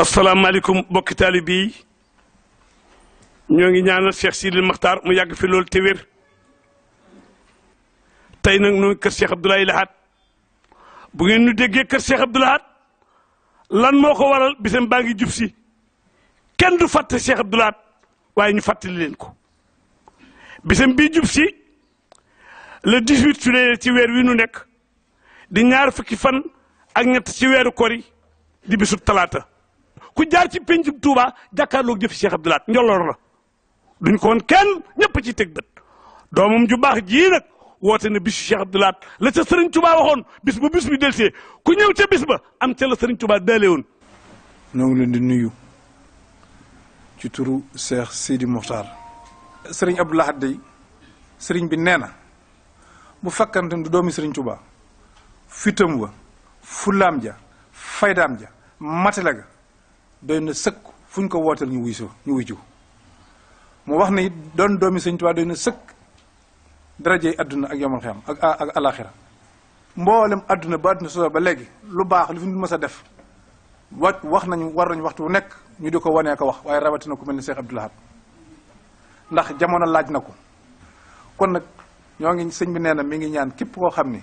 asalaamaaleykum bokki taalibe yi ñoo ngi ñaanal Cheikh Sidil Makhtar mu yàgg fi loolu te wér tey nag noo kër Cheikh Abdoulaye Lahad bu ngeen ñu déggee kër Cheikh Abdou Lahad lan moo ko waral bisam baa ngi jub si kenn du fàtte Cheikh Abdou Lahad waaye ñu fàttali leen ko bisam bii jub si le 18 juillet ci weer wi nu nekk di ñaar fukki fan ak ñett ci weeru kori di bisub talaata ku jaar ci pencum Touba jàkkaarloog jëfi Cheikh Abdou Lahad njolloor la duñ ko woon kenn ñëpp ci teg bët doomam ju baax jii nag woote na bisu Cheikh Abdou Lahad la ca Serigne Touba waxoon bis bu bis bi delsee ku ñëw ca bis ba am ca la Serigne Touba daale woon. ñoo ngi leen di nuyu ci turu Cheikh Sidi Mokhtar. Serigne Abdou Lahad day Serigne bi nee na bu fekkante du doomi Serigne Touba fitam wa fulaam ja faydaam ja matala ga doy na sëkk fu ñu ko wooteel ñu wuy ju mu wax ne it doon doomi Serigne Touba doy na sëkk darajey adduna ak yomal xiyam ak alaxira mboolem adduna ba adduna soo ba léegi lu baax lu fi nit mës a def wax nañu war nañu waxtu bu nekk ñu di ko wanee ko wax waaye rawatina ku mel ni Cheikh Abdou Lahad ndax jamono laaj na ko kon nag ñoo ngi sëñ bi nee na mi ngi ñaan képp koo xam ni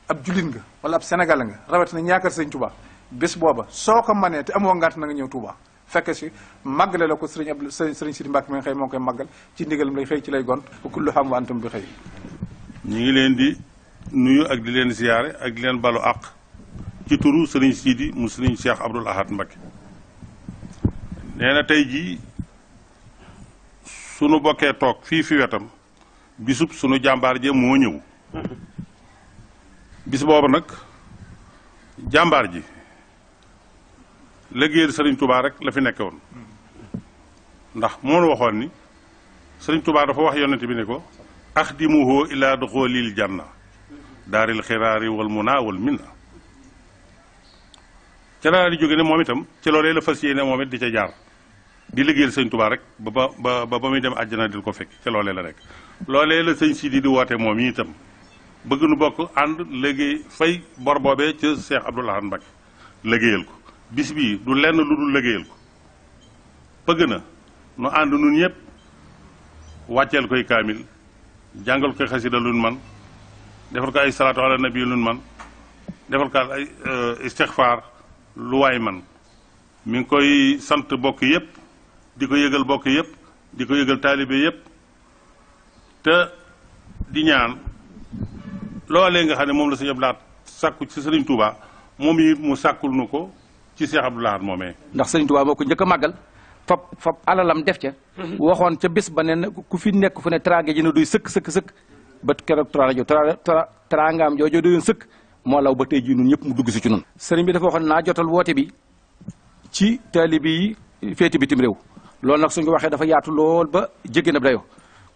ab jullit nga wala ab sénégalais nga rawatina ñaakar sëñ Touba bés booba soo ko manee te amoo ngant na nga ñëw Touba fekk si màggale la ko sëriñ Sidi Mbacke mi nga xëy moo koy màggal ci ndigalam lay xëy ci lay gont ba kullu xam wa antum bi xëy. ñu ngi leen di nuyu ak di leen ziyaare ak di leen balu àq ci turu sëriñ Sidi mu sëriñ Cheikh Abdoul Ahad Mbacke nee na tey jii sunu bokkee toog fii fi wetam bisub sunu jàmbaar je moo ñëw bis boobu nag jàmbaar ji liggéeyal Serigne Touba rek la fi nekke woon ndax moo waxoon ni Serigne Touba dafa wax yonent bi ne ko axdimuhu ila duxulil janna daaril xiraari wal muna wal minna ca laa di jóge ne moom itam ci loolee la fas yéene moom it di ca jaar di liggéeyal Serigne Touba rek ba muy dem àjjana di ko fekk ca loolee la rek loolee la sëñ Sidi di woote moom yi itam bëgg nu bokk ànd liggéey fay bor boobee ca Cheikh Abdoul Ahad Mbacke liggéeyal ko bis bii du lenn lu dul liggéeyal ko bëgg na nu ànd nun ñëpp wàcceel koy kaamil jàngal koy xasida lun man defal ko ay salaatu ala nabi lun man defal ko ay istixfaar lu waay man mi ngi koy sant bokk yëpp di ko yëgal bokk yëpp di ko yëgal taalibe yëpp te di ñaan loolee nga xam ne moom la sëñ Abdou Lahad sàkku ci Sëriñ Touba moom it mu sàkkul nu ko ci Cheikh Abdou Lahad moomee ndax Sëriñ Touba moo ko njëkk a màggal fab alalam def ca waxoon ca bés ba ne ku fi nekk fu ne teraanga ji na doy sëkk ba keroog teraangaam joojoo doyoon sëkk moo law ba tey jii nun ñëpp mu dugg si ci nun sëriñ bi dafa waxoon naa jotal woote bi ci taalibe yi féeti bitim réew loolu nag suñ ko waxee dafa yaatu lool ba jéggi na dayoo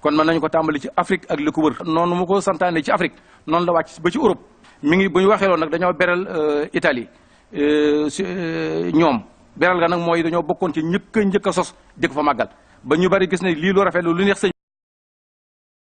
kon mën nañu ko tàmbali ci Afrique ak li ko wër noonu mu ko santaane ci Afrique noonu la wàcc ba ci Europe mi ngi bu ñu waxee loolu nag dañoo beral Italie ñoom beral ga nag mooy dañoo bokkoon ci njëkk a sos di ko fa màggal ba ñu bari gis ne lii lu rafet lu neex sëñ